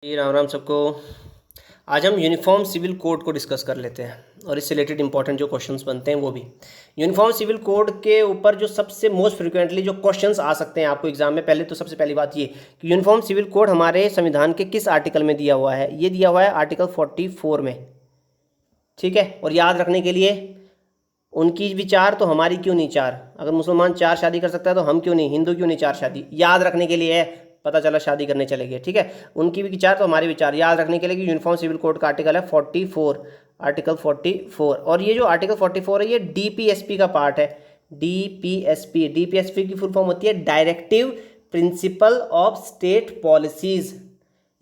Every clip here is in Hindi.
जी राम राम सबको। आज हम यूनिफॉर्म सिविल कोड को डिस्कस कर लेते हैं और इससे रिलेटेड इंपॉर्टेंट जो क्वेश्चंस बनते हैं वो भी। यूनिफॉर्म सिविल कोड के ऊपर जो सबसे मोस्ट फ्रिक्वेंटली जो क्वेश्चंस आ सकते हैं आपको एग्जाम में, पहले तो सबसे पहली बात ये कि यूनिफॉर्म सिविल कोड हमारे संविधान के किस आर्टिकल में दिया हुआ है। ये दिया हुआ है आर्टिकल 44 में, ठीक है। और याद रखने के लिए, उनकी भी चार तो हमारी क्यों नहीं चार। अगर मुसलमान चार शादी कर सकता है तो हम क्यों नहीं, हिंदू क्यों नहीं चार शादी। याद रखने के लिए है, पता चला शादी करने चले गए, ठीक है। उनकी भी चार तो हमारी भी चार, याद रखने के लिए कि यूनिफॉर्म सिविल कोड का आर्टिकल है 44, आर्टिकल 44। और ये जो आर्टिकल 44 है ये डीपीएसपी का पार्ट है। डीपीएसपी की फुल फॉर्म होती है directive principle of state policies,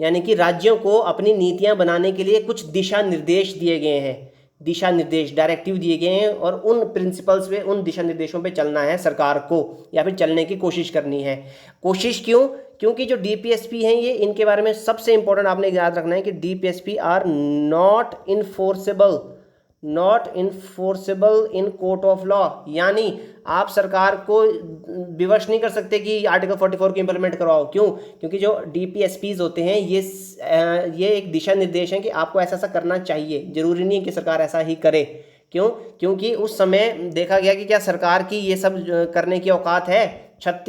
यानी कि राज्यों को अपनी नीतियां बनाने के लिए कुछ दिशा निर्देश दिए गए हैं। दिशा निर्देश, डायरेक्टिव दिए गए हैं और उन प्रिंसिपल्स पे, उन दिशा निर्देशों पे चलना है सरकार को, या फिर चलने की कोशिश करनी है। कोशिश क्यों? क्योंकि जो डीपीएसपी हैं ये, इनके बारे में सबसे इंपॉर्टेंट आपने याद रखना है कि DPSP are not enforceable, not enforceable in court of law. यानी आप सरकार को विवश नहीं कर सकते कि आर्टिकल 44 को इंप्लीमेंट करवाओ। क्यों? क्योंकि जो डीपीएसपीज होते हैं ये एक दिशा निर्देश है कि आपको ऐसा ऐसा करना चाहिए, जरूरी नहीं है कि सरकार ऐसा ही करे। क्यों? क्योंकि उस समय देखा गया कि क्या सरकार की ये सब करने की औकात है।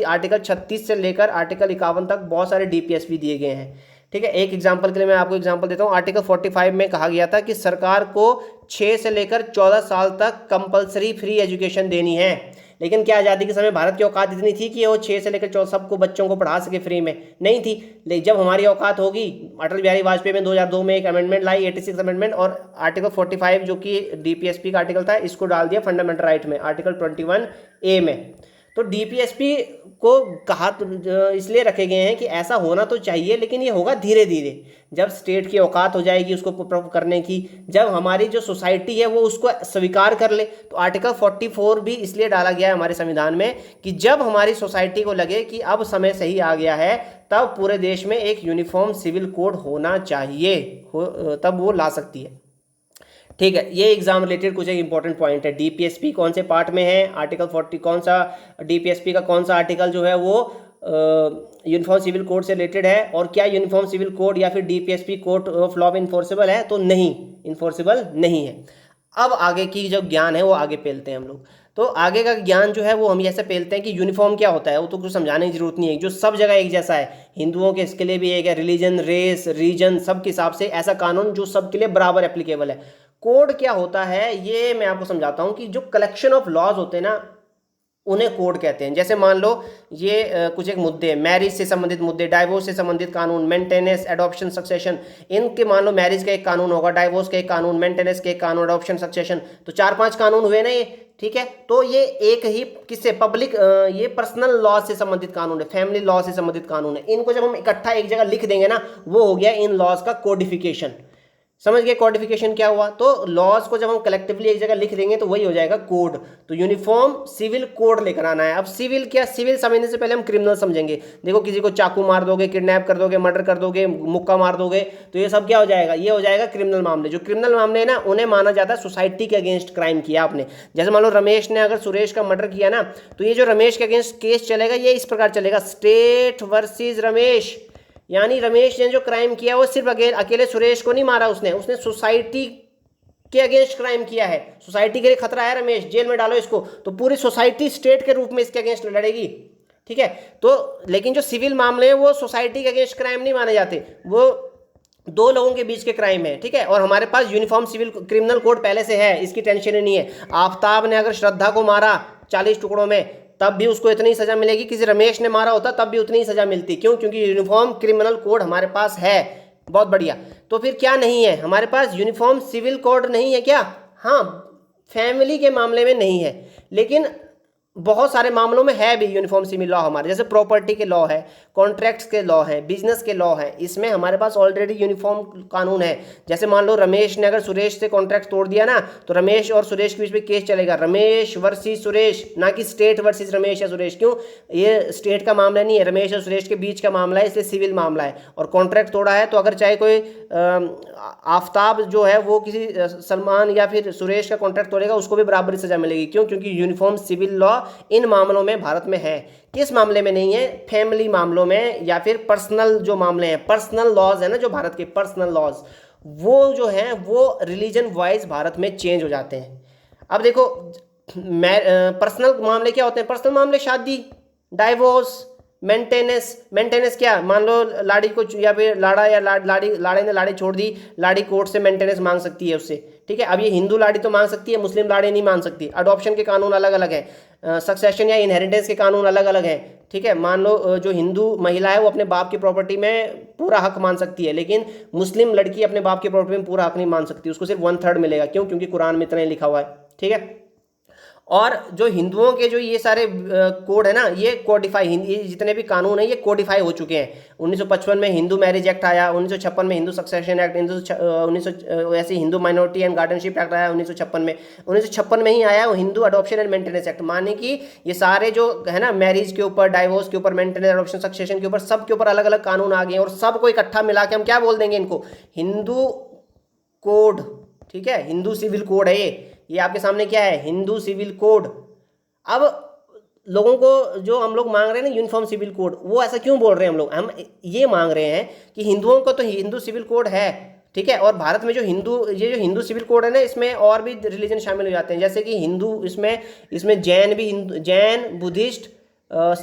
आर्टिकल 36 से लेकर आर्टिकल 51 तक बहुत सारे डीपीएसपी दिए गए हैं, ठीक है। एक एग्जांपल के लिए मैं आपको एग्जांपल देता हूं। आर्टिकल 45 में कहा गया था कि सरकार को 6 से लेकर 14 साल तक कंपलसरी फ्री एजुकेशन देनी है। लेकिन क्या आज़ादी के समय भारत की औकात इतनी थी कि वो 6 से लेकर 14 सबको बच्चों को पढ़ा सके फ्री में? नहीं थी। लेकिन जब हमारी औकात होगी, अटल बिहारी वाजपेयी में 2002 में एक अमेंडमेंट लाई, 86 अमेंडमेंट, और आर्टिकल 45 जो कि डीपीएसपी का आर्टिकल था, इसको डाल दिया फंडामेंटल राइट में, आर्टिकल 21A में। तो डीपीएसपी को कहा इसलिए रखे गए हैं कि ऐसा होना तो चाहिए, लेकिन ये होगा धीरे धीरे, जब स्टेट की औकात हो जाएगी उसको करने की, जब हमारी जो सोसाइटी है वो उसको स्वीकार कर ले। तो आर्टिकल 44 भी इसलिए डाला गया है हमारे संविधान में कि जब हमारी सोसाइटी को लगे कि अब समय सही आ गया है, तब पूरे देश में एक यूनिफॉर्म सिविल कोड होना चाहिए, तब वो ला सकती है, ठीक है। ये एग्जाम रिलेटेड कुछ एक इंपॉर्टेंट पॉइंट है। डीपीएसपी कौन से पार्ट में है, आर्टिकल 40 कौन सा, डीपीएसपी का कौन सा आर्टिकल जो है वो यूनिफॉर्म सिविल कोड से रिलेटेड है, और क्या यूनिफॉर्म सिविल कोड या फिर DPSP code of law enforceable है? तो नहीं, इन्फोर्सेबल नहीं है। अब आगे की जो ज्ञान है वो आगे पेलते हैं हम लोग। तो आगे का ज्ञान जो है वो हम ऐसे पेलते हैं कि यूनिफॉर्म क्या होता है, वो तो कुछ समझाने की जरूरत नहीं है, जो सब जगह एक जैसा है। हिंदुओं के इसके लिए भी एक है, रिलीजन, रेस, रीजन, सब के हिसाब से ऐसा कानून जो सबके लिए बराबर एप्लीकेबल है। कोड क्या होता है ये मैं आपको समझाता हूं कि जो कलेक्शन ऑफ लॉज होते हैं ना, उन्हें कोड कहते हैं। जैसे मान लो ये कुछ एक मुद्दे, मैरिज से संबंधित मुद्दे, डाइवोर्स से संबंधित कानून, मेंटेनेंस, एडॉप्शन, सक्सेशन, इनके मान लो मैरिज का एक कानून होगा, डाइवोर्स का एक कानून, मेंटेनेंस के एक कानून, एडॉप्शन, सक्सेशन, तो 4-5 कानून हुए ना ये, ठीक है। तो ये एक ही किससे, पब्लिक, ये पर्सनल लॉ से संबंधित कानून है, फैमिली लॉ से संबंधित कानून है। इनको जब हम इकट्ठा एक जगह लिख देंगे ना, वो हो गया इन लॉज का कोडिफिकेशन। समझ गए कोडिफिकेशन क्या हुआ? तो लॉज को जब हम कलेक्टिवली एक जगह लिख देंगे तो वही हो जाएगा कोड। तो यूनिफॉर्म सिविल कोड लेकर आना है। अब सिविल क्या, सिविल समझने से पहले हम क्रिमिनल समझेंगे। देखो किसी को चाकू मार दोगे, किडनैप कर दोगे, मर्डर कर दोगे, मुक्का मार दोगे, तो ये सब क्या हो जाएगा? ये हो जाएगा क्रिमिनल मामले। जो क्रिमिनल मामले है ना, उन्हें माना जाता है सोसाइटी के अगेंस्ट क्राइम किया आपने। जैसे मान लो रमेश ने अगर सुरेश का मर्डर किया ना, तो ये जो रमेश के अगेंस्ट केस चलेगा ये इस प्रकार चलेगा, स्टेट वर्सेस रमेश। यानी रमेश ने जो क्राइम किया वो सिर्फ अकेले सुरेश को नहीं मारा, उसने सोसाइटी के अगेंस्ट क्राइम किया है। सोसाइटी के लिए खतरा है, रमेश जेल में डालो इसको, तो पूरी सोसाइटी स्टेट के रूप में इसके अगेंस्ट लड़ेगी, ठीक है। तो लेकिन जो सिविल मामले हैं वो सोसाइटी के अगेंस्ट क्राइम नहीं माने जाते, वो दो लोगों के बीच के क्राइम है, ठीक है। और हमारे पास यूनिफॉर्म सिविल क्रिमिनल कोड पहले से है, इसकी टेंशन ही नहीं है। आफ्ताब ने अगर श्रद्धा को मारा 40 टुकड़ों में, तब भी उसको इतनी सजा मिलेगी। किसी रमेश ने मारा होता तब भी उतनी ही सजा मिलती। क्यों? क्योंकि यूनिफॉर्म क्रिमिनल कोड हमारे पास है। बहुत बढ़िया। तो फिर क्या नहीं है हमारे पास? यूनिफॉर्म सिविल कोड नहीं है क्या? हाँ, फैमिली के मामले में नहीं है, लेकिन बहुत सारे मामलों में है भी यूनिफॉर्म सिविल लॉ हमारे। जैसे प्रॉपर्टी के लॉ है, कॉन्ट्रैक्ट्स के लॉ है, बिजनेस के लॉ है, इसमें हमारे पास ऑलरेडी यूनिफॉर्म कानून है। जैसे मान लो रमेश ने अगर सुरेश से कॉन्ट्रैक्ट तोड़ दिया ना, तो रमेश और सुरेश के बीच में केस चलेगा, रमेश वर्सेस सुरेश, ना कि स्टेट वर्सेस रमेश या सुरेश। क्यों? ये स्टेट का मामला नहीं है, रमेश और सुरेश के बीच का मामला है, इसलिए सिविल मामला है। और कॉन्ट्रैक्ट तोड़ा है तो अगर चाहे कोई आफ्ताब जो है वो किसी सलमान या फिर सुरेश का कॉन्ट्रैक्ट तोड़ेगा, उसको भी बराबरी सजा मिलेगी। क्यों? क्योंकि यूनिफॉर्म सिविल लॉ इन मामलों में भारत में है। किस मामले में नहीं है? फैमिली मामलों में या फिर पर्सनल जो मामले हैं, पर्सनल लॉज है ना जो भारत के पर्सनल लॉज, वो जो हैं वो रिलीजन वाइज भारत में चेंज हो जाते हैं। अब देखो पर्सनल मामले क्या होते हैं? पर्सनल मामले शादी, डाइवोर्स, मेंटेनेंस क्या, मान लो लाड़ी को या फिर लाड़ा या लाड़े ने लाड़ी छोड़ दी, लाड़ी कोर्ट से मेंटेनेंस मांग सकती है उससे, ठीक है। अब ये हिंदू लाड़ी तो मांग सकती है, मुस्लिम लाड़ी नहीं मांग सकती। अडॉप्शन के कानून अलग अलग है, सक्सेशन या इनहेरिटेंस के कानून अलग अलग है, ठीक है। मान लो जो हिंदू महिला है वो अपने बाप की प्रॉपर्टी में पूरा हक मान सकती है, लेकिन मुस्लिम लड़की अपने बाप की प्रॉपर्टी में पूरा हक नहीं मान सकती, उसको सिर्फ 1/3 मिलेगा। क्यों? क्योंकि कुरान में इतना ही लिखा हुआ है, ठीक है। और जो हिंदुओं के जो ये सारे कोड है ना, ये कोडिफाई, ये जितने भी कानून है ये कोडिफाई हो चुके हैं। 1955 में हिंदू मैरिज एक्ट आया, 1956 में हिंदू सक्सेशन एक्ट, 1900 ऐसे Hindu minority and guardianship act आया 1956 में। 1956 में ही आया वो Hindu adoption and maintenance act, माने कि ये सारे जो है ना मैरिज के ऊपर, डाइवोर्स के ऊपर, मेंटेनेंस, अडॉप्शन, सक्सेशन के ऊपर, सब के ऊपर अलग अलग कानून आ गए और सबको इकट्ठा मिला के हम क्या बोल देंगे? इनको हिंदू कोड, ठीक है। हिंदू सिविल कोड है ये आपके सामने क्या है? Hindu civil code. अब लोगों को जो हम लोग मांग रहे हैं ना यूनिफॉर्म सिविल कोड, वो ऐसा क्यों बोल रहे हैं? हम ये मांग रहे हैं कि हिंदुओं को तो हिंदू सिविल कोड है, ठीक है। और भारत में जो हिंदू सिविल कोड है ना, इसमें और भी रिलीजन शामिल हो जाते हैं, जैसे कि हिंदू, इसमें जैन भी, जैन, बुद्धिस्ट,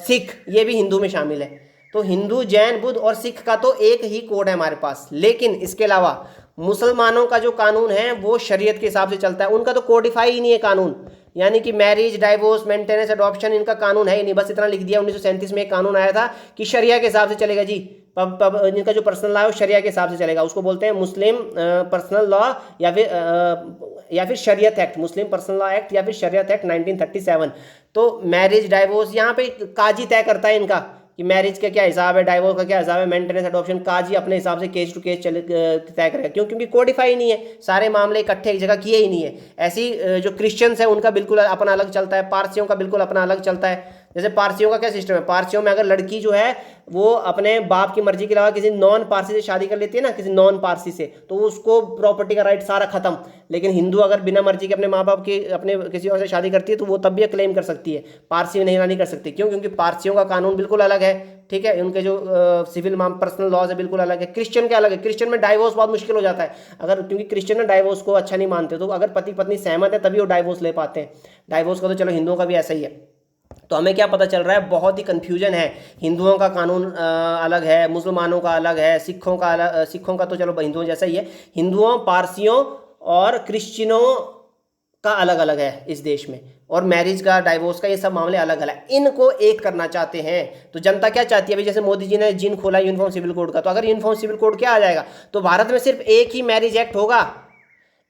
सिख, ये भी हिंदू में शामिल है। तो हिंदू, जैन, बुद्ध और सिख का तो एक ही कोड है हमारे पास, लेकिन इसके अलावा मुसलमानों का जो कानून है वो शरीयत के हिसाब से चलता है। उनका तो कोडिफाई ही नहीं है कानून, यानी कि मैरिज, डाइवोर्स, मेंटेनेंस, अडॉप्शन, इनका कानून है ही नहीं। बस इतना लिख दिया 1937 में एक कानून आया था कि शरिया के हिसाब से चलेगा जी, इनका जो पर्सनल लॉ है वो शरिया के हिसाब से चलेगा, उसको बोलते हैं मुस्लिम पर्सनल लॉ या फिर शरीयत एक्ट, मुस्लिम पर्सनल लॉ एक्ट या फिर शरीयत एक्ट 1937। तो मैरिज, डाइवोर्स यहाँ पे काजी तय करता है इनका कि मैरिज का क्या हिसाब है, डाइवोर्स का क्या हिसाब है, मेंटेनेंस, अडॉप्शन, काजी अपने हिसाब से केस टू केस तय करेगा। क्यों? क्योंकि कोडिफाई नहीं है, सारे मामले इकट्ठे एक जगह किए ही नहीं है। ऐसी जो क्रिश्चियंस है उनका बिल्कुल अपना अलग चलता है, पारसियों का बिल्कुल अपना अलग चलता है। जैसे पारसियों का क्या सिस्टम है? पारसियों में अगर लड़की जो है वो अपने बाप की मर्जी के अलावा किसी नॉन पारसी से शादी कर लेती है ना, किसी नॉन पारसी से, तो उसको प्रॉपर्टी का राइट सारा खत्म। लेकिन हिंदू अगर बिना मर्जी के अपने माँ बाप की अपने किसी और से शादी करती है तो वो तब भी क्लेम कर सकती है, पारसी नहीं कर सकती। क्यों? क्योंकि पारसियों का कानून बिल्कुल अलग है, ठीक है। उनके जो सिविल पर्सनल लॉज है बिल्कुल अलग है। क्रिश्चियन क्या अलग है? क्रिश्चियन में डाइवोर्स बहुत मुश्किल हो जाता है, अगर क्योंकि क्रिश्चियन में डाइवोर्स को अच्छा नहीं मानते, तो अगर पति पत्नी सहमत है तभी वो डाइवोर्स ले पाते हैं। डाइवोर्स का तो चलो हिंदुओं का भी ऐसा ही है। तो हमें क्या पता चल रहा है? बहुत ही कन्फ्यूजन है। हिंदुओं का कानून अलग है, मुसलमानों का अलग है, सिखों का अलग, सिखों का तो चलो हिंदुओं जैसा ही है, हिंदुओं, पारसियों और क्रिश्चियनों का अलग अलग है इस देश में। और मैरिज का, डाइवोर्स का, ये सब मामले अलग अलग, इनको एक करना चाहते हैं। तो जनता क्या चाहती है? अभी जैसे मोदी जी ने जिन खोला यूनिफॉर्म सिविल कोड का, तो अगर यूनिफॉर्म सिविल कोड क्या आ जाएगा? तो भारत में सिर्फ एक ही मैरिज एक्ट होगा,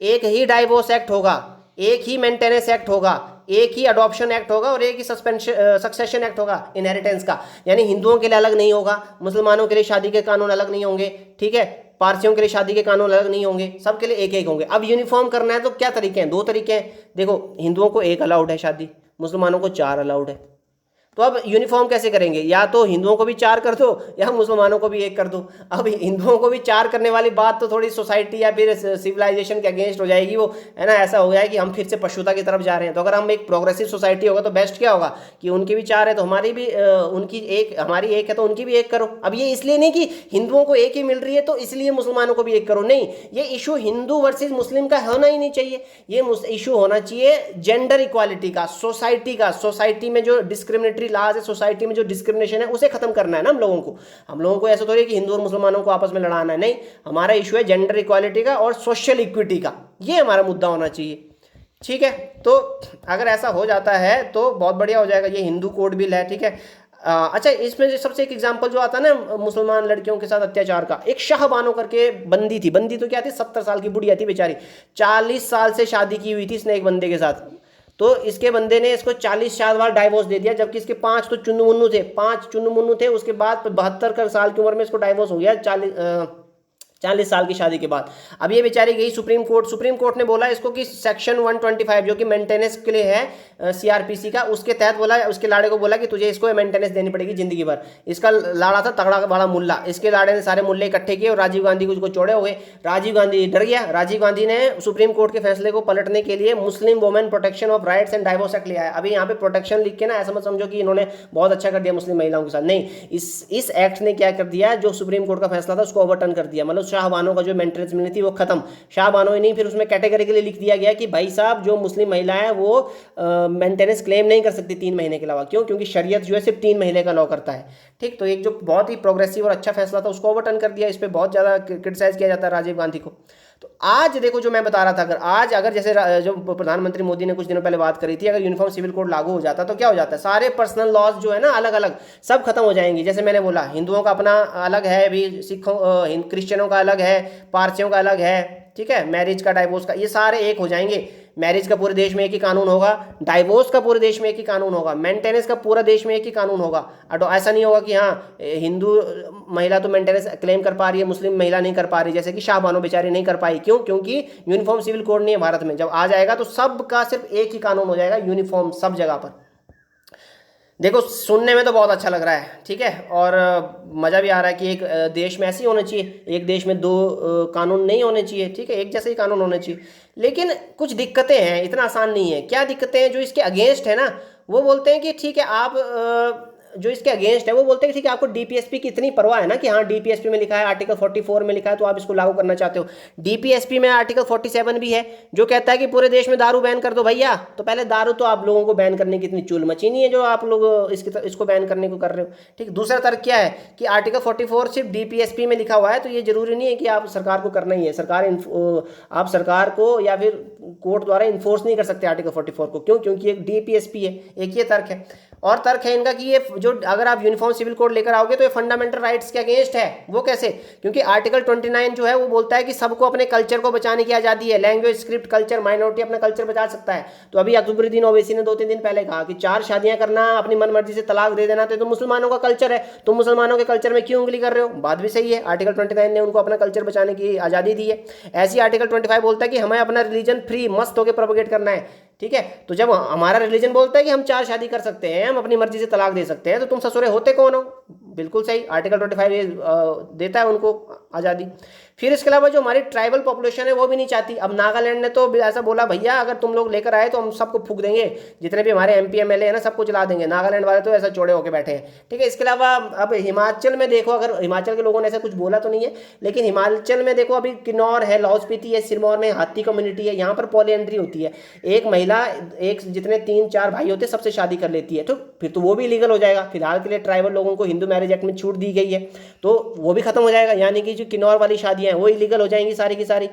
एक ही डाइवोर्स एक्ट होगा, एक ही मेंटेनेंस एक्ट होगा, एक ही अडॉप्शन एक्ट होगा और एक ही सक्सेशन एक्ट होगा इनहेरिटेंस का। यानी हिंदुओं के लिए अलग नहीं होगा, मुसलमानों के लिए शादी के कानून अलग नहीं होंगे, ठीक है, पारसियों के लिए शादी के कानून अलग नहीं होंगे, सबके लिए एक एक होंगे। अब यूनिफॉर्म करना है तो क्या तरीके हैं? 2 तरीके हैं। देखो, हिंदुओं को 1 अलाउड है शादी, मुसलमानों को 4 अलाउड है। तो अब यूनिफॉर्म कैसे करेंगे? या तो हिंदुओं को भी 4 कर दो या मुसलमानों को भी 1 कर दो। अब हिंदुओं को भी 4 करने वाली बात तो थोड़ी सोसाइटी या फिर सिविलाइजेशन के अगेंस्ट हो जाएगी, वो है ना, ऐसा हो गया है कि हम फिर से पशुता की तरफ जा रहे हैं। तो अगर हम एक प्रोग्रेसिव सोसाइटी होगा तो बेस्ट क्या होगा कि उनकी भी 4 है तो हमारी भी उनकी 1, हमारी 1 है तो उनकी भी 1 करो। अब ये इसलिए नहीं कि हिंदुओं को 1 ही मिल रही है तो इसलिए मुसलमानों को भी 1 करो, नहीं, ये इशू हिंदू वर्सेज मुस्लिम का होना ही नहीं चाहिए। ये इशू होना चाहिए जेंडर इक्वालिटी का, सोसाइटी का। सोसाइटी में जो डिस्क्रिमिनेटरी लाज है, सोसाइटी में जो डिस्क्रिमिनेशन है, उसे खत्म करना है ना हम लोगों को ऐसा थोड़ी है कि हिंदू और मुसलमानों को आपस में लड़ाना है, नहीं, हमारा इशू है जेंडर इक्वालिटी का और सोशल इक्विटी का, ये हमारा मुद्दा होना चाहिए, ठीक है। तो अगर ऐसा हो जाता है तो बहुत बढ़िया हो जाएगा। ये हिंदू कोड बिल है, ठीक है। अच्छा, इसमें सबसे एक एग्जांपल जो आता है ना मुसलमान लड़कियों के साथ अत्याचार का, एक शाहबानो करके बंदी थी। बंदी तो क्या थी, 70 साल की बुढ़िया थी बेचारी, 40 साल से शादी की हुई थी इसने एक बंदे के साथ। तो इसके बंदे ने इसको 40 साल बाद डाइवोर्स दे दिया, जबकि इसके 5 तो चुन्नू मुन्नू थे। उसके बाद 72 साल की उम्र में इसको डाइवोर्स हो गया। 40 साल की शादी के बाद। अब ये बेचारी गई सुप्रीम कोर्ट ने बोला इसको कि सेक्शन 125 जो कि मेंटेनेंस के लिए है सीआरपीसी का, उसके तहत बोला, उसके लाड़े को बोला कि तुझे इसको मेंटेनेंस देनी पड़ेगी जिंदगी भर। इसका लाड़ा था तगड़ा बड़ा मुल्ला, इसके लाड़े ने सारे मुल्ले इकट्ठे किए और राजीव गांधी को चोड़े हुए। राजीव गांधी डर गया। राजीव गांधी ने सुप्रीम कोर्ट के फैसले को पलटने के लिए Muslim women protection of rights and divorce act लिया है। अभी यहाँ पे प्रोटेक्शन लिख के ना ऐसा मत समझो कि इन्होंने बहुत अच्छा कर दिया मुस्लिम महिलाओं के साथ, नहीं, इस एक्ट ने क्या कर दिया, जो सुप्रीम कोर्ट का फैसला था उसको ओवरटर्न कर दिया। मतलब शाहबानों का जो मेंटेनेंस मिलनी थी वो खत्म। शाहबानों ही नहीं, फिर उसमें कैटेगरिकली लिख दिया गया कि भाई साहब जो मुस्लिम महिला है वो मेंटेनेंस क्लेम नहीं कर सकती 3 महीने के अलावा। क्यों? क्योंकि शरीयत जो है सिर्फ 3 महीने का लॉ करता है। ठीक, तो एक जो बहुत ही प्रोग्रेसिव और अच्छा फैसला था उसको ओवरटर्न कर दिया। इस पर बहुत ज़्यादा क्रिटिसाइज किया जाता है राजीव गांधी को। तो आज देखो जो मैं बता रहा था, अगर जैसे जो प्रधानमंत्री मोदी ने कुछ दिनों पहले बात करी थी, अगर यूनिफॉर्म सिविल कोड लागू हो जाता तो क्या हो जाता है, सारे पर्सनल लॉज जो है ना अलग अलग सब खत्म हो जाएंगी। जैसे मैंने बोला हिंदुओं का अपना अलग है, भी सिखों क्रिश्चियनों का अलग है, पारसियों का अलग है, ठीक है, मैरिज का, डाइवोर्स का, ये सारे एक हो जाएंगे। मैरिज का पूरे देश में एक ही कानून होगा, डाइवोर्स का पूरे देश में एक ही कानून होगा, मेंटेनेंस का पूरा देश में एक ही कानून होगा। ऐसा नहीं होगा कि हाँ हिंदू महिला तो मेंटेनेंस क्लेम कर पा रही है, मुस्लिम महिला नहीं कर पा रही, जैसे कि शाहबानो बेचारी नहीं कर पाई। क्यों? क्योंकि यूनिफॉर्म सिविल कोड नहीं है भारत में। जब आ जाएगा तो सबका सिर्फ एक ही कानून हो जाएगा, यूनिफॉर्म सब जगह पर। देखो सुनने में तो बहुत अच्छा लग रहा है, ठीक है, और मज़ा भी आ रहा है कि एक देश में ऐसे ही होना चाहिए, एक देश में 2 कानून नहीं होने चाहिए, ठीक है, एक जैसे ही कानून होने चाहिए। लेकिन कुछ दिक्कतें हैं, इतना आसान नहीं है। क्या दिक्कतें हैं? जो इसके अगेंस्ट है ना वो बोलते हैं कि ठीक है आप जो इसके अगेंस्ट है वो बोलते हैं कि ठीक है आपको डीपीएसपी की इतनी परवाह है ना कि हाँ डीपीएसपी में लिखा है, आर्टिकल 44 में लिखा है तो आप इसको लागू करना चाहते हो। डीपीएसपी में आर्टिकल 47 भी है जो कहता है कि पूरे देश में दारू बैन कर दो भैया। तो पहले दारू तो आप लोगों को बैन करने की इतनी चूल मची नहीं है जो आप लोग इसको बैन करने को कर रहे हो। ठीक, दूसरा तर्क क्या है कि आर्टिकल 44 सिर्फ डीपीएसपी में लिखा हुआ है तो ये जरूरी नहीं है कि आप सरकार को करना ही है। आप सरकार को या फिर कोर्ट द्वारा इन्फोर्स नहीं कर सकते आर्टिकल 44 को। क्यों? क्योंकि एक डीपीएसपी है। एक ये तर्क है। और तर्क है इनका कि ये जो अगर आप यूनिफॉर्म सिविल कोड लेकर आओगे तो ये फंडामेंटल राइट्स के अगेंस्ट है। वो कैसे? क्योंकि आर्टिकल 29 जो है वो बोलता है कि सबको अपने कल्चर को बचाने की आज़ादी है। लैंग्वेज, स्क्रिप्ट, कल्चर, माइनॉरिटी अपना कल्चर बचा सकता है। तो अभी अकबरुद्दीन ओवैसी ने 2-3 दिन पहले कहा कि 4 शादियां करना, अपनी मनमर्जी से तलाक दे देना तो मुसलमानों का कल्चर है, तुम मुसलमानों के कल्चर में क्यों उंगली कर रहे हो? बात भी सही है, आर्टिकल 29 ने उनको अपना कल्चर बचाने की आज़ादी दी है। ऐसी आर्टिकल 25 बोलता है कि हमें अपना रिलीजन फ्री मस्त होकर प्रोपेगेट करना है। ठीक है, तो जब हमारा रिलीजन बोलता है कि हम 4 शादी कर सकते हैं, हम अपनी मर्जी से तलाक दे सकते हैं, तो तुम ससुरे होते कौन हो? बिल्कुल सही, आर्टिकल 25 देता है उनको आज़ादी। फिर इसके अलावा जो हमारी ट्राइबल पॉपुलेशन है वो भी नहीं चाहती। अब नागालैंड ने तो ऐसा बोला भैया अगर तुम लोग लेकर आए तो हम सबको फूक देंगे, जितने भी हमारे एमपी एमएलए है ना सबको चला देंगे। नागालैंड वाले तो ऐसा चौड़े होकर बैठे हैं। ठीक है, इसके अलावा अब हिमाचल में देखो, अगर हिमाचल के लोगों ने ऐसा कुछ बोला तो नहीं है, लेकिन हिमाचल में देखो अभी किन्नौर है, लाहौल स्पीति है, सिरमौर में हाथी कम्युनिटी है, यहाँ पर पॉलीएंड्री होती है। एक महिला एक जितने 3-4 भाई होते सबसे शादी कर लेती है, तो फिर तो वो भी लीगल हो जाएगा। फिलहाल के लिए ट्राइबल लोगों को हिंदू मैरिज एक्ट में छूट दी गई है तो वो भी खत्म हो जाएगा, यानी कि जो किन्नौर वाली शादियां हैं वो इलीगल हो जाएंगी सारी की सारी,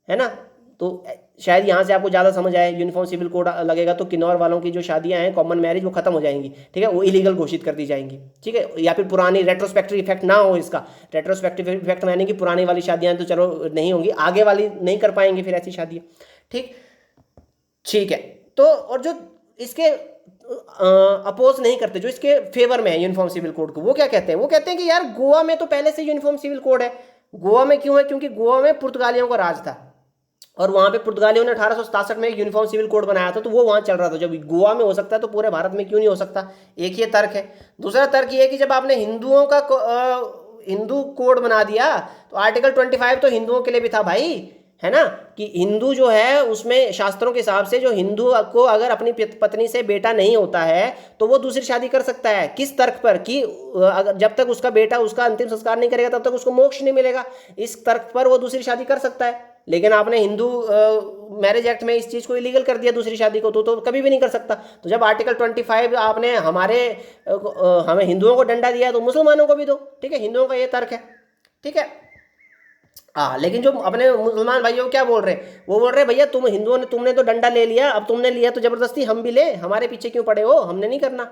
है ना। तो शायद यहाँ से आपको ज़्यादा समझ आए, यूनिफॉर्म सिविल कोड लगेगा तो किन्नौर वालों की जो शादियां हैं कॉमन मैरिज वो खत्म हो जाएंगी, ठीक है, वो इलीगल घोषित कर दी जाएंगी। ठीक है, या फिर पुरानी रेट्रोस्पेक्टिव इफेक्ट ना हो इसका। रेट्रोस्पेक्टिव इफेक्ट यानी कि पुरानी वाली शादियां तो चलो नहीं होंगी, आगे वाली नहीं कर पाएंगे फिर ऐसी शादियाँ। ठीक है, तो और जो इसके अपोज नहीं करते, जो इसके फेवर में है यूनिफॉर्म सिविल कोड को, वो क्या कहते हैं? वो कहते हैं कि यार गोवा में तो पहले से यूनिफॉर्म सिविल कोड है। गोवा में क्यों है? क्योंकि गोवा में पुर्तगालियों का राज था और वहां पे पुर्तगालियों ने 1867 में एक यूनिफॉर्म सिविल कोड बनाया था, तो वो वहां चल रहा था। जब गोवा में हो सकता है तो पूरे भारत में क्यों नहीं हो सकता? एक ये तर्क है। दूसरा तर्क ये है कि जब आपने हिंदुओं का हिंदू कोड बना दिया तो आर्टिकल 25 तो हिंदुओं के लिए भी था भाई, है ना, कि हिंदू जो है उसमें शास्त्रों के हिसाब से जो हिंदू को अगर अपनी पत्नी से बेटा नहीं होता है तो वो दूसरी शादी कर सकता है। किस तर्क पर? कि अगर जब तक उसका बेटा उसका अंतिम संस्कार नहीं करेगा तब तक उसको मोक्ष नहीं मिलेगा। इस तर्क पर वो दूसरी शादी कर सकता है। लेकिन आपने हिंदू मैरिज एक्ट में इस चीज़ को इलीगल कर दिया दूसरी शादी को, तो कभी भी नहीं कर सकता। तो जब आर्टिकल 25 आपने हमें हिंदुओं को डंडा दिया तो मुसलमानों को भी दो। ठीक है, हिंदुओं का ये तर्क है। ठीक है, हाँ, लेकिन जो अपने मुसलमान भाइयों क्या बोल रहे हैं? वो बोल रहे हैं भैया तुम हिंदुओं ने, तुमने तो डंडा ले लिया, अब तुमने लिया तो जबरदस्ती हम भी ले, हमारे पीछे क्यों पड़े हो, हमने नहीं करना।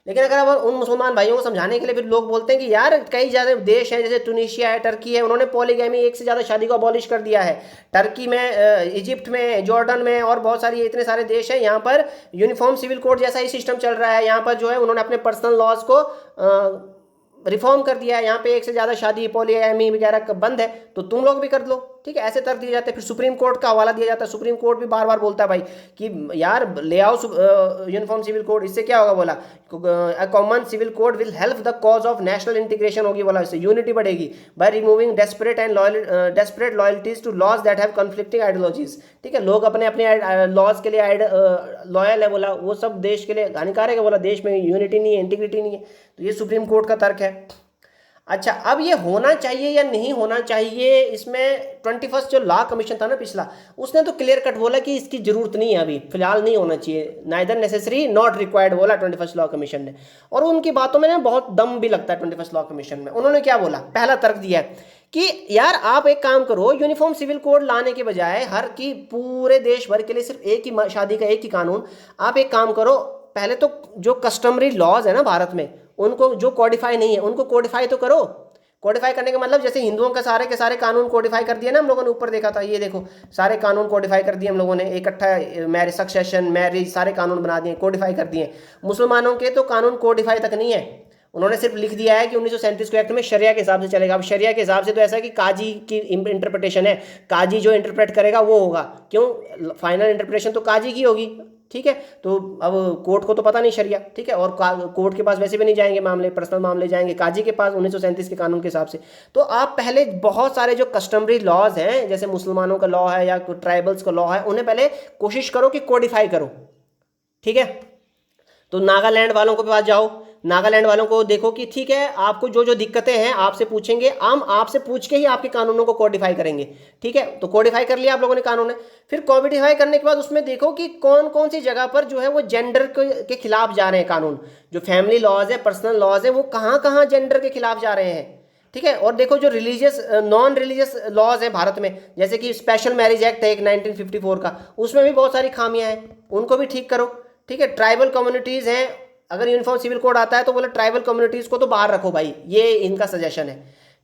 लेकिन अगर अब उन मुसलमान भाइयों को समझाने के लिए फिर लोग बोलते हैं कि यार कई ज़्यादा देश हैं जैसे टूनिशिया है, टर्की है, उन्होंने पॉलीगैमी, एक से ज़्यादा शादी को अबॉलिश कर दिया है। टर्की में, इजिप्ट में, जॉर्डन में और बहुत सारी इतने सारे देश हैं, यहाँ पर यूनिफॉर्म सिविल कोड जैसा ही सिस्टम चल रहा है। यहाँ पर जो है उन्होंने अपने पर्सनल लॉज को रिफॉर्म कर दिया है, यहाँ पे एक से ज़्यादा शादी पॉलीगैमी वगैरह बंद है, तो तुम लोग भी कर लो, ठीक है। ऐसे तर्क दिए जाते हैं। फिर सुप्रीम कोर्ट का हवाला दिया जाता है। सुप्रीम कोर्ट भी बार बार बोलता है भाई कि यार ले आओ यूनिफॉर्म सिविल कोड, इससे क्या होगा, बोला a common civil code will help the cause of national integration होगी, बोला इससे यूनिटी बढ़ेगी by removing desperate loyalties to laws that have conflicting ideologies, ठीक है। लोग अपने अपने लॉज के लिए लॉयल है, बोला वो सब देश के लिए हानिकारक है, बोला देश में यूनिटी नहीं है, इंटीग्रिटी नहीं है। तो ये सुप्रीम कोर्ट का तर्क है। अच्छा, अब ये होना चाहिए या नहीं होना चाहिए, इसमें 21st जो लॉ कमीशन था ना पिछला, उसने तो क्लियर कट बोला कि इसकी जरूरत नहीं है, अभी फिलहाल नहीं होना चाहिए, नाइदर नेसेसरी नॉट रिक्वायर्ड बोला 21st लॉ कमीशन ने। और उनकी बातों में ना बहुत दम भी लगता है 21st लॉ कमीशन में। उन्होंने क्या बोला, पहला तर्क दिया है कि यार आप एक काम करो, यूनिफॉर्म सिविल कोड लाने के बजाय हर की पूरे देश भर के लिए सिर्फ एक ही शादी का एक ही कानून, आप एक काम करो, पहले तो जो कस्टमरी लॉज है ना भारत में, उनको जो कोडिफाई नहीं है उनको कोडिफाई तो करो। कोडिफाई करने का मतलब जैसे हिंदुओं के सारे कानून कोडिफाई कर दिए ना हम लोगों ने, ऊपर देखा था, ये देखो सारे कानून कोडिफाई कर दिए हम लोगों ने, इकट्ठा मैरिज, सक्सेशन, मैरिज, सारे कानून बना दिए, कोडिफाई कर दिए। मुसलमानों के तो कानून कोडिफाई तक नहीं है, उन्होंने सिर्फ लिख दिया है कि 1937 को एक्ट में शरिया के हिसाब से चलेगा। अब शरिया के हिसाब से तो ऐसा है कि काजी की इंटरप्रिटेशन है, काजी जो इंटरप्रेट करेगा वो होगा, क्यों, फाइनल इंटरप्रिटेशन तो काजी की होगी, ठीक है। तो अब कोर्ट को तो पता नहीं शरिया, ठीक है, और कोर्ट के पास वैसे भी नहीं जाएंगे मामले, पर्सनल मामले जाएंगे काजी के पास 1937 के कानून के हिसाब से। तो आप पहले बहुत सारे जो कस्टमरी लॉज हैं, जैसे मुसलमानों का लॉ है या ट्राइबल्स का लॉ है, उन्हें पहले कोशिश करो कि कोडिफाई करो, ठीक है। तो नागालैंड वालों के पास जाओ, नागालैंड वालों को देखो कि ठीक है, आपको जो जो दिक्कतें हैं आपसे पूछेंगे, हम आपसे पूछ के ही आपके कानूनों को कोडिफाई करेंगे, ठीक है। तो कोडिफाई कर लिया आप लोगों ने कानून, फिर कोडिफाई करने के बाद उसमें देखो कि कौन कौन सी जगह पर जो है वो जेंडर के खिलाफ जा रहे हैं कानून, जो फैमिली लॉज है, पर्सनल लॉज है, वो कहाँ कहाँ जेंडर के खिलाफ जा रहे हैं, ठीक है। और देखो जो रिलीजियस नॉन रिलीजियस लॉज है भारत में, जैसे कि स्पेशल मैरिज एक्ट है एक 1954 का, उसमें भी बहुत सारी खामियां हैं, उनको भी ठीक करो, ठीक है। ट्राइबल कम्युनिटीज़ हैं, अगर यूनिफॉर्म सिविल कोड आता है तो बोले ट्राइबल कम्युनिटीज़ को तो बाहर रखो भाई, ये इनका सजेशन है,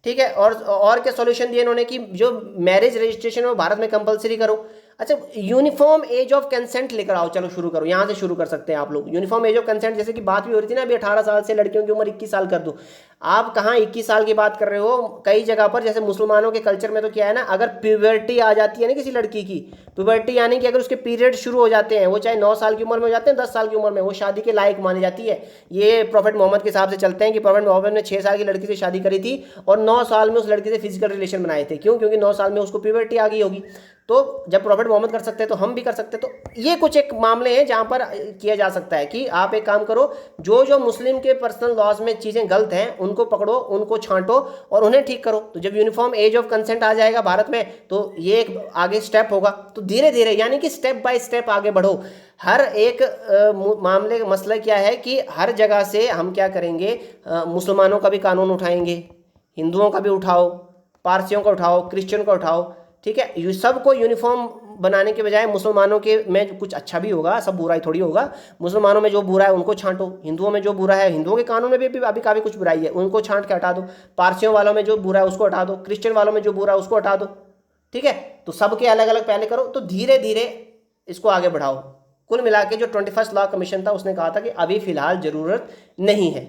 ठीक है। और क्या सॉल्यूशन दिए इन्होंने कि जो मैरिज रजिस्ट्रेशन है वो भारत में कंपलसरी करो। अच्छा, यूनिफॉर्म एज ऑफ कंसेंट लेकर आओ, चलो शुरू करो, यहाँ से शुरू कर सकते हैं आप लोग। यूनिफॉर्म एज ऑफ कंसेंट, जैसे कि बात भी हो रही थी ना अभी, 18 साल से लड़कियों की उम्र 21 साल कर दो। आप कहाँ 21 साल की बात कर रहे हो, कई जगह पर जैसे मुसलमानों के कल्चर में तो क्या है ना, अगर प्यूबर्टी आ जाती है ना किसी लड़की की, प्यूबर्टी यानी कि अगर उसके पीरियड शुरू हो जाते हैं, वो चाहे 9 साल की उम्र में हो जाते हैं, 10 साल की उम्र में, वो शादी के लायक मानी जाती है। ये प्रॉफेट मोहम्मद के हिसाब से चलते हैं कि प्रॉफेट मोहम्मद ने 6 साल की लड़की से शादी करी थी और 9 साल में उस लड़की से फिजिकल रिलेशन बनाए थे, क्यों, क्योंकि 9 साल में उसको प्यूबर्टी आ गई होगी। तो जब प्रॉफेट मोहम्मद कर सकते हैं तो हम भी कर सकते हैं। तो ये कुछ एक मामले हैं जहां पर किया जा सकता है कि आप एक काम करो, जो जो मुस्लिम के पर्सनल लॉज में चीज़ें गलत हैं उनको पकड़ो, उनको छांटो और उन्हें ठीक करो। तो जब यूनिफॉर्म एज ऑफ कंसेंट आ जाएगा भारत में तो ये एक आगे स्टेप होगा। तो धीरे धीरे यानी कि स्टेप बाय स्टेप आगे बढ़ो। हर एक मामले का मसला क्या है कि हर जगह से हम क्या करेंगे, मुसलमानों का भी कानून उठाएंगे, हिंदुओं का भी उठाओ, पारसियों का उठाओ, क्रिश्चियन का उठाओ, ठीक है। ये सबको यूनिफॉर्म बनाने के बजाय मुसलमानों के में कुछ अच्छा भी होगा, सब बुराई थोड़ी होगा। मुसलमानों में जो बुरा है उनको छांटो, हिंदुओं में जो बुरा है, हिंदुओं के कानून में भी अभी काफ़ी कुछ बुराई है, उनको छांट के हटा दो। पारसियों वालों में जो बुरा है उसको हटा दो, क्रिश्चियन वालों में जो बुरा है उसको हटा दो, ठीक है। तो सबके अलग अलग पहले करो, तो धीरे धीरे इसको आगे बढ़ाओ। कुल मिला के जो 21st लॉ कमीशन था उसने कहा था कि अभी फिलहाल ज़रूरत नहीं है,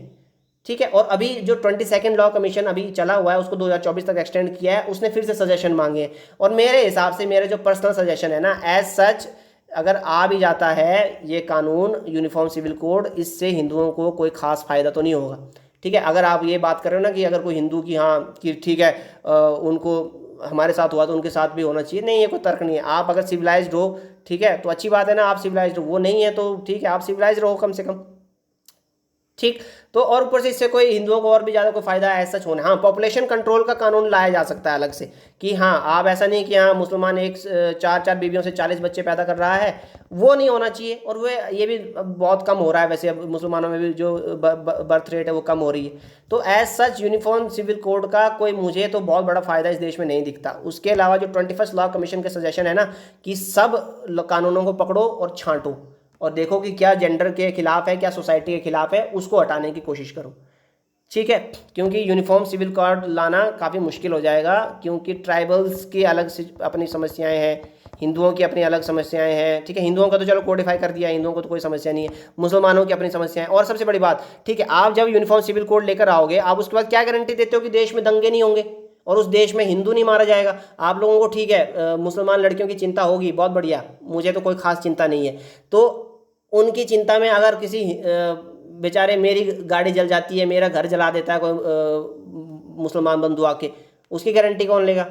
ठीक है। और अभी जो 22nd लॉ कमीशन अभी चला हुआ है उसको 2024 तक एक्सटेंड किया है, उसने फिर से सजेशन मांगे हैं। और मेरे हिसाब से, मेरे जो पर्सनल सजेशन है ना, एज सच अगर आ भी जाता है ये कानून यूनिफॉर्म सिविल कोड, इससे हिंदुओं को कोई खास फ़ायदा तो नहीं होगा, ठीक है। अगर आप ये बात कर रहे हो ना कि अगर कोई हिंदू की हाँ कि ठीक है उनको हमारे साथ हुआ तो उनके साथ भी होना चाहिए, नहीं, ये कोई तर्क नहीं है। आप अगर सिविलाइज्ड हो, ठीक है, तो अच्छी बात है ना, आप सिविलाइज्ड हो, वो नहीं है तो ठीक है, आप सिविलाइज्ड रहो कम से कम, ठीक। तो और ऊपर से इससे कोई हिंदुओं को और भी ज़्यादा कोई फायदा ऐसा होना। हाँ, पॉपुलेशन कंट्रोल का कानून लाया जा सकता है अलग से कि हाँ, आप ऐसा नहीं कि हाँ मुसलमान एक 4 बीवियों से 40 बच्चे पैदा कर रहा है, वो नहीं होना चाहिए। और वो ये भी बहुत कम हो रहा है वैसे, अब मुसलमानों में भी जो बर्थ रेट है वो कम हो रही है। तो as such uniform civil code का कोई मुझे तो बहुत बड़ा फायदा इस देश में नहीं दिखता। उसके अलावा जो 21st लॉ कमीशन के सजेशन है ना कि सब कानूनों को पकड़ो और छांटो और देखो कि क्या जेंडर के खिलाफ है, क्या सोसाइटी के खिलाफ है, उसको हटाने की कोशिश करो, ठीक है। क्योंकि यूनिफॉर्म सिविल कोड लाना काफ़ी मुश्किल हो जाएगा, क्योंकि ट्राइबल्स की अलग से अपनी समस्याएं हैं, हिंदुओं की अपनी अलग समस्याएं हैं, ठीक है, हिंदुओं का तो चलो कोडिफाई कर दिया, हिंदुओं को तो कोई समस्या नहीं है, मुसलमानों की अपनी समस्याएं। और सबसे बड़ी बात, ठीक है, आप जब यूनिफॉर्म सिविल कोड लेकर आओगे, आप उसके बाद क्या गारंटी देते हो कि देश में दंगे नहीं होंगे और उस देश में हिंदू नहीं मारा जाएगा? आप लोगों को ठीक है मुसलमान लड़कियों की चिंता होगी, बहुत बढ़िया, मुझे तो कोई खास चिंता नहीं है। तो उनकी चिंता में अगर किसी बेचारे मेरी गाड़ी जल जाती है, मेरा घर जला देता है कोई मुसलमान बंधु आके, उसकी गारंटी कौन लेगा?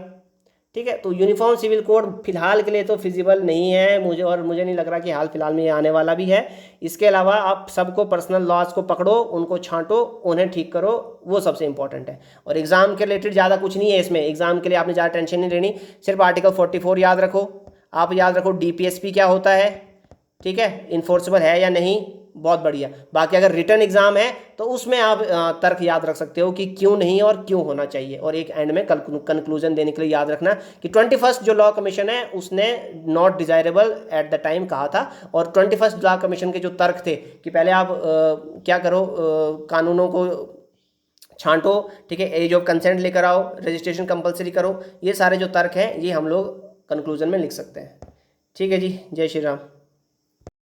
ठीक है, तो यूनिफॉर्म सिविल कोड फिलहाल के लिए तो फिजिबल नहीं है मुझे, और मुझे नहीं लग रहा कि हाल फिलहाल में ये आने वाला भी है। इसके अलावा आप सबको पर्सनल लॉज को पकड़ो, उनको छांटो, उन्हें ठीक करो, वो सबसे इंपॉर्टेंट है। और एग्जाम के रिलेटेड ज़्यादा कुछ नहीं है इसमें, एग्जाम के लिए आपने ज़्यादा टेंशन नहीं लेनी, सिर्फ आर्टिकल 44 याद रखो। आप याद रखो DPSP क्या होता है, ठीक है, इन्फोर्सेबल है या नहीं, बहुत बढ़िया। बाकी अगर रिटर्न एग्जाम है तो उसमें आप तर्क याद रख सकते हो कि क्यों नहीं और क्यों होना चाहिए। और एक एंड में कंक्लूजन देने के लिए याद रखना कि 21st जो लॉ कमीशन है उसने not desirable at the time कहा था, और 21st लॉ कमीशन के जो तर्क थे कि पहले आप क्या करो, कानूनों को छांटो, ठीक है, एज ऑफ कंसेंट लेकर आओ, रजिस्ट्रेशन कंपलसरी करो, ये सारे जो तर्क हैं ये हम लोग कंक्लूजन में लिख सकते हैं। ठीक है जी, जय श्री राम।